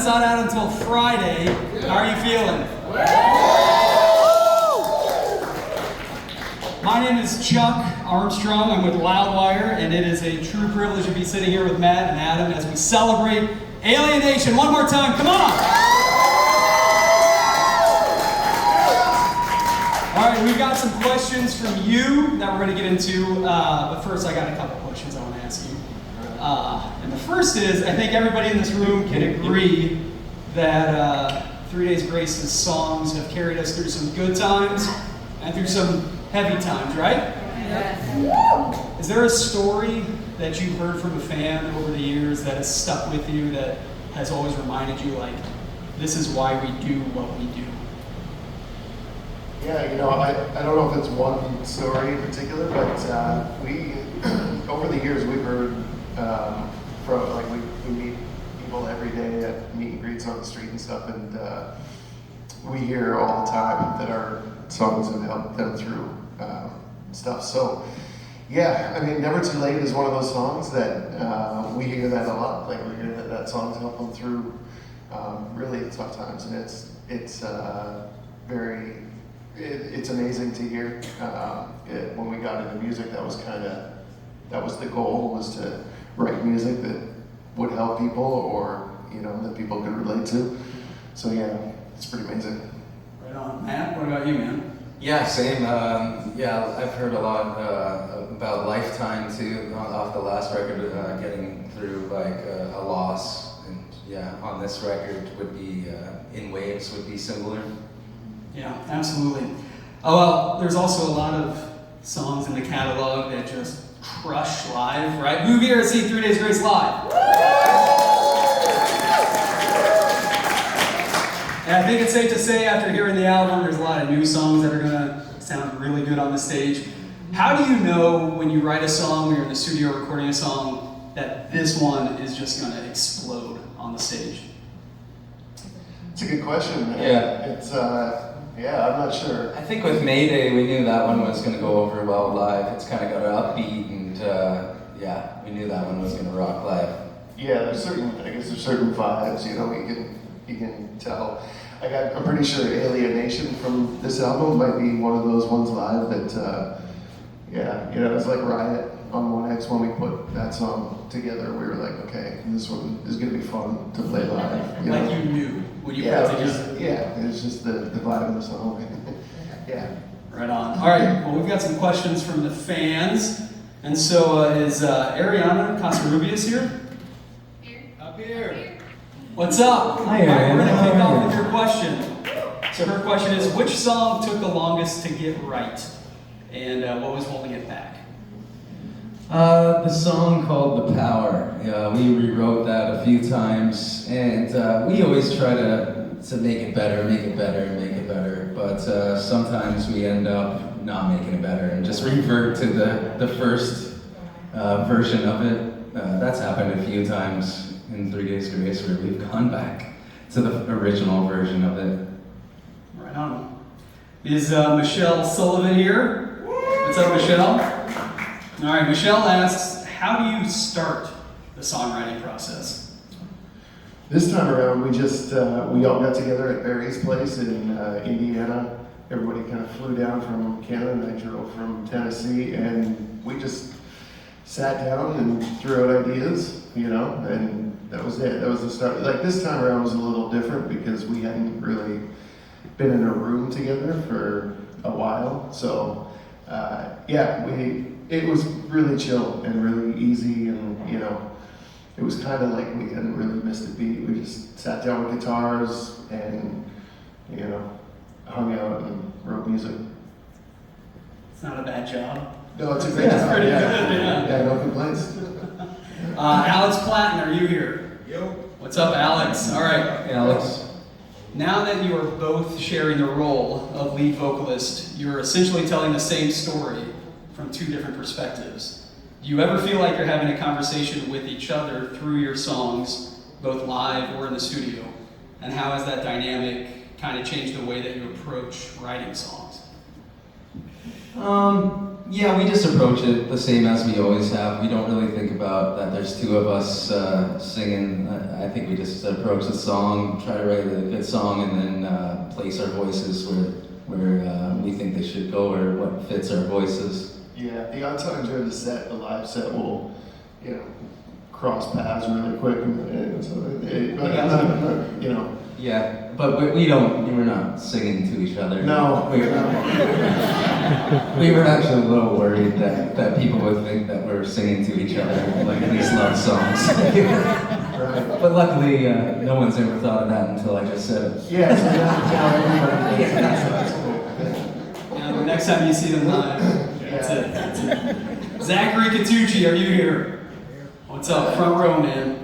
not out until Friday. How are you feeling? My name is Chuck Armstrong. I'm with Loudwire, and it is a true privilege to be sitting here with Matt and Adam as we celebrate Alienation. One more time, come on! All right, we've got some questions from you that we're going to get into, but first I got a couple questions I want to ask you. And the first is, I think everybody in this room can agree that 3 Days Grace's songs have carried us through some good times and through some heavy times, right? Yes. Is there a story that you've heard from a fan over the years that has stuck with you, that has always reminded you, like, this is why we do what we do? Yeah, you know, I don't know if it's one story in particular, but we, over the years, we've heard from, like, we meet people every day at meet and greets on the street and stuff, and we hear all the time that our songs have helped them through stuff. So, yeah, I mean, Never Too Late is one of those songs that we hear that a lot. Like, we hear that song's helped them through really tough times, and it's amazing to hear. When we got into music, that was the goal, was to write music that would help people, or, you know, that people could relate to. So yeah, it's pretty amazing. Right on. Matt, what about you, man? Yeah, same. Yeah, I've heard a lot about Lifetime too, off the last record, getting through like a loss, and yeah, on this record would be In Waves would be similar. Yeah, absolutely. Oh, well, there's also a lot of songs in the catalog that just crush live, right? Who here has seen 3 Days Grace live? And I think it's safe to say, after hearing the album, there's a lot of new songs that are gonna sound really good on the stage. How do you know when you write a song, when you're in the studio recording a song, that this one is just gonna explode on the stage? It's a good question, man. Yeah. It's, I'm not sure. I think with Mayday, we knew that one was going to go over well live. It's kind of got an upbeat, and yeah, we knew that one was going to rock live. Yeah, there's certain vibes, you know, you can tell. I'm pretty sure Alienation from this album might be one of those ones live that, yeah, you know, it's like Riot on 1X. When we put that song together, we were like, okay, this one is going to be fun to play live. You like, you knew when you put it together. Yeah, it's just the vibe of the song. Yeah. Right on. All right, well, we've got some questions from the fans. And so is Ariana Casarubias here? Up here. What's up? Hi, We're Ariana. going to kick off with your question. So her question is, which song took the longest to get right? And what was holding it back? The song called The Power. We rewrote that a few times, and we always try to make it better, but sometimes we end up not making it better and just revert to the first version of it. That's happened a few times in 3 Days Grace, where we've gone back to the original version of it. Right on. Is Michelle Sullivan here? What's up, Michelle? All right, Michelle asks, how do you start the songwriting process? This time around, we all got together at Barry's place in Indiana. Everybody kind of flew down from Canada, and I drove from Tennessee, and we just sat down and threw out ideas, you know, and that was it. That was the start. Like, this time around was a little different because we hadn't really been in a room together for a while. So, it was really chill and really easy, and, you know, it was kind of like we hadn't really missed a beat. We just sat down with guitars and, you know, hung out and wrote music. It's not a bad job. No, it's a great job. It's pretty good, yeah. Yeah, no complaints. Alex Platten, are you here? Yo. What's up, Alex? All right. Hey, Alex. Now that you are both sharing the role of lead vocalist, you're essentially telling the same story from two different perspectives. Do you ever feel like you're having a conversation with each other through your songs, both live or in the studio? And how has that dynamic kind of changed the way that you approach writing songs? Yeah, we just approach it the same as we always have. We don't really think about that there's two of us singing. I think we just approach the song, try to write a good song, and then place our voices where we think they should go or what fits our voices. Yeah, the odd times during the set, the live set will, you know, cross paths really quick, and so you know. Yeah, but we're not singing to each other. No. We were actually a little worried that people would think that we're singing to each other, like these love songs. Right. But luckily, no one's ever thought of that until I just said it. Yeah, so now everybody that's cool. Now, the next time you see them live, that's it. Zachary Catucci, are you here? What's up? Front row, man.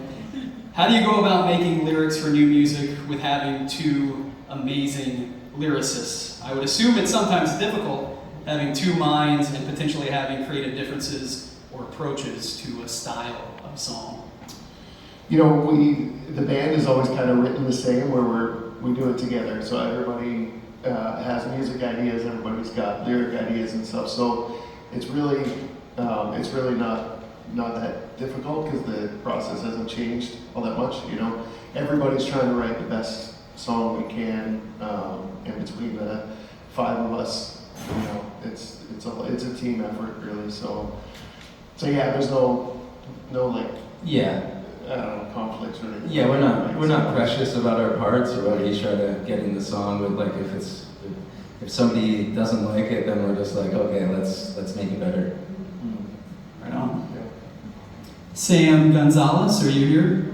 How do you go about making lyrics for new music with having two amazing lyricists? I would assume it's sometimes difficult having two minds and potentially having creative differences or approaches to a style of song. You know, the band is always kind of written the same, where we do it together. So everybody has music ideas, everybody's got lyric ideas and stuff. So it's really not that difficult because the process hasn't changed all that much. You know, everybody's trying to write the best song we can, and between the five of us, you know, it's a team effort really. So yeah, there's no like conflicts or anything. Yeah, we're not precious about our parts or what we try to get in the song with. Like if somebody doesn't like it, then we're just like, okay, let's make it better. Right on. Sam Gonzalez, are you here?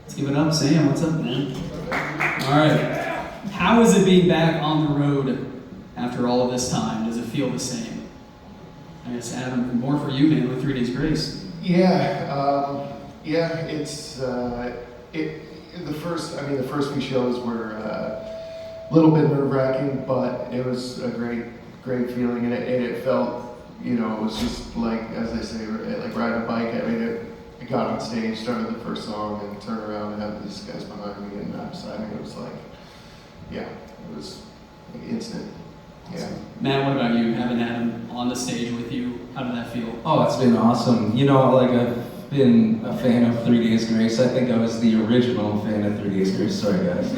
Let's give it up, Sam. What's up, man? All right. How is it being back on the road after all of this time? Does it feel the same? I guess, Adam, more for you, man, with 3 Days Grace. It's the first few shows were a little bit nerve-wracking, but it was a great feeling, and it felt, you know, it was just like, as they say, like riding a bike. I mean, I got on stage, started the first song, and turned around and had these guys behind me and beside me. It was like, yeah, it was like instant. Yeah. Matt, what about you? Having Adam on the stage with you, how did that feel? Oh, it's been awesome. You know, like I've been a fan of 3 Days Grace. I think I was the original fan of 3 Days Grace. Sorry, guys.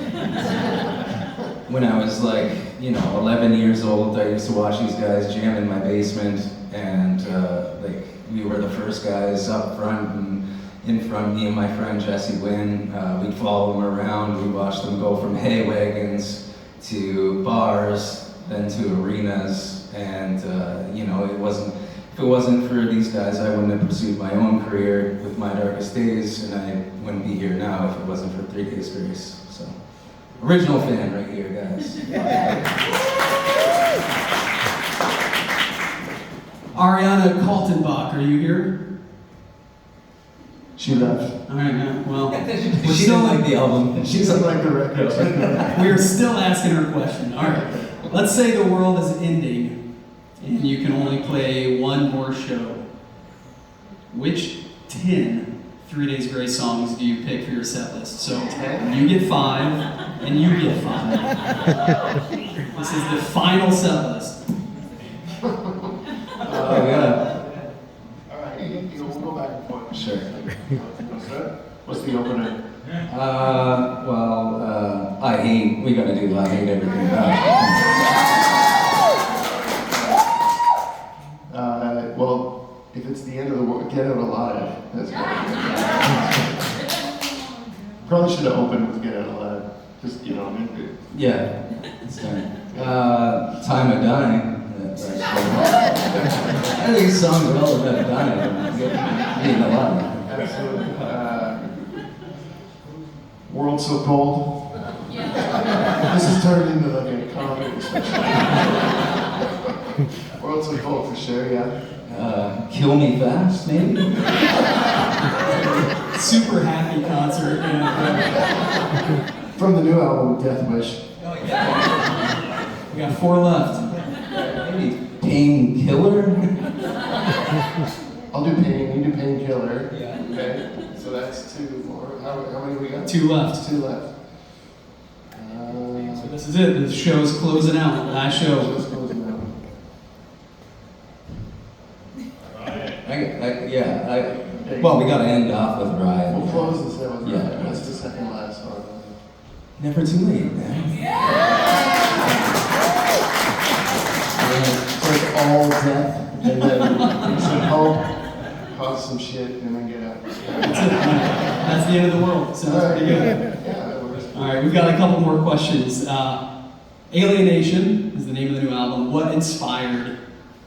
When I was like, 11 years old, I used to watch these guys jam in my basement, and we were the first guys up front, and in front, me and my friend Jesse Wynn, we'd follow them around. We'd watch them go from hay wagons to bars, then to arenas, and if it wasn't for these guys, I wouldn't have pursued my own career with My Darkest Days, and I wouldn't be here now if it wasn't for 3 Days Grace. So, original fan right here, guys. Ariana Kaltenbach, are you here? She left. All right, yeah, well, She didn't like the album. She doesn't like the record. we're still asking her question. All right, let's say the world is ending and you can only play one more show. Which 10 3 Days Grace songs do you pick for your set list? So 10? You get 5 and you get 5. This is the final set list. All right, we'll go back and forth. Sure. What's the opener? We gotta do I Hate Everything About It. Well, if it's the end of the world, Get Out Alive. That's great. Probably should have opened with Get Out Alive. Just, Yeah, it's done. Time of Dying. I think these songs are all about dying. Being alive. Absolutely. World So Cold. This has turned into like a comedy special. World So Cold for sure, yeah. Kill Me Fast, maybe? Super happy concert. From the new album, Death Wish. Oh, yeah. We got 4 left. Maybe Painkiller? I'll do Pain, you do Painkiller. Yeah. Okay, so that's 2 more. How many we got? 2 left. 2 left. So this is it. The show's closing out. Last show. Show's closing out. Well, we gotta end off with Ryan. We'll close this out with Yeah. Ryan. That's the second last song. Never too late, man. It's like all death, and then some hope, cause some shit, and then get out. That's the end of the world. Sounds pretty good. Yeah, that works. All right, we've got a couple more questions. Alienation is the name of the new album. What inspired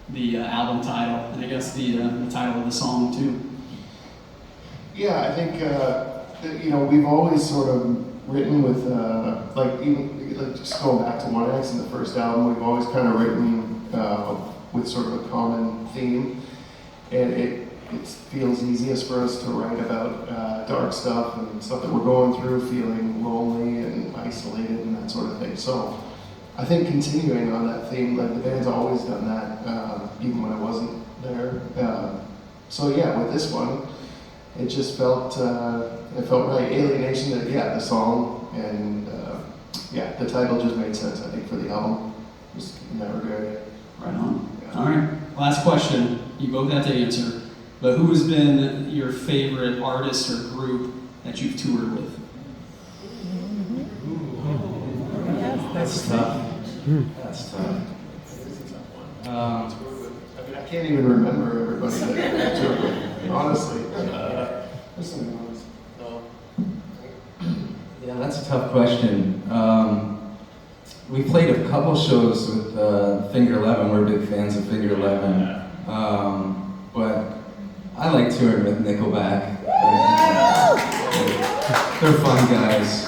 the album title, and I guess the title of the song too? Yeah, I think we've always sort of written with just going back to 1X in the first album, we've always kind of written with sort of a common theme, and it feels easiest for us to write about dark stuff and stuff that we're going through, feeling lonely and isolated and that sort of thing. So I think continuing on that theme, like the band's always done that, even when I wasn't there. So yeah, with this one, it just felt right. Alienation, the song, and the title just made sense, I think, for the album, just in that regard. Right on. Yeah. All right, last question. You both have to answer, but who has been your favorite artist or group that you've toured with? That's tough. That's tough. I can't even remember everybody that I toured with, honestly. There's some ones. Yeah, that's a tough question. We played a couple shows with Finger 11. We're big fans of Finger 11. But I like touring with Nickelback. They're fun guys.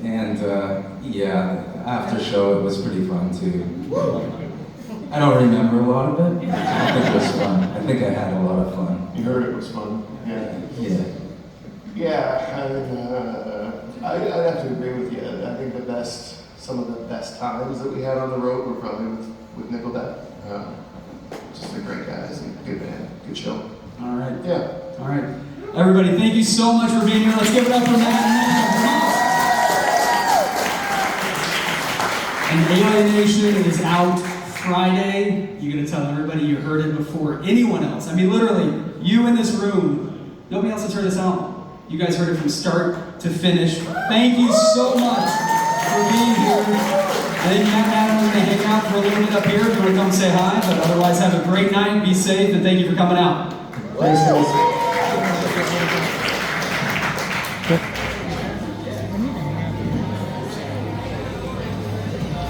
And after show it was pretty fun too. I don't remember a lot of it. I think it was fun. I think I had a lot of fun. You heard it was fun. Yeah. Yeah. Yeah, I'd have to agree with you. I think some of the best times that we had on the road were probably with Nickelback. Just a great guys and good band, good show. All right. Yeah. All right. Everybody, thank you so much for being here. Let's give it up for Matt and Alienation is out Friday. You're going to tell everybody you heard it before anyone else. I mean, literally, you in this room, nobody else has heard this album. You guys heard it from start to finish. Thank you so much for being here. I think Matt and Adam are going to hang out for a little bit up here if you want to come say hi. But otherwise, have a great night, be safe, and thank you for coming out. Thanks, guys.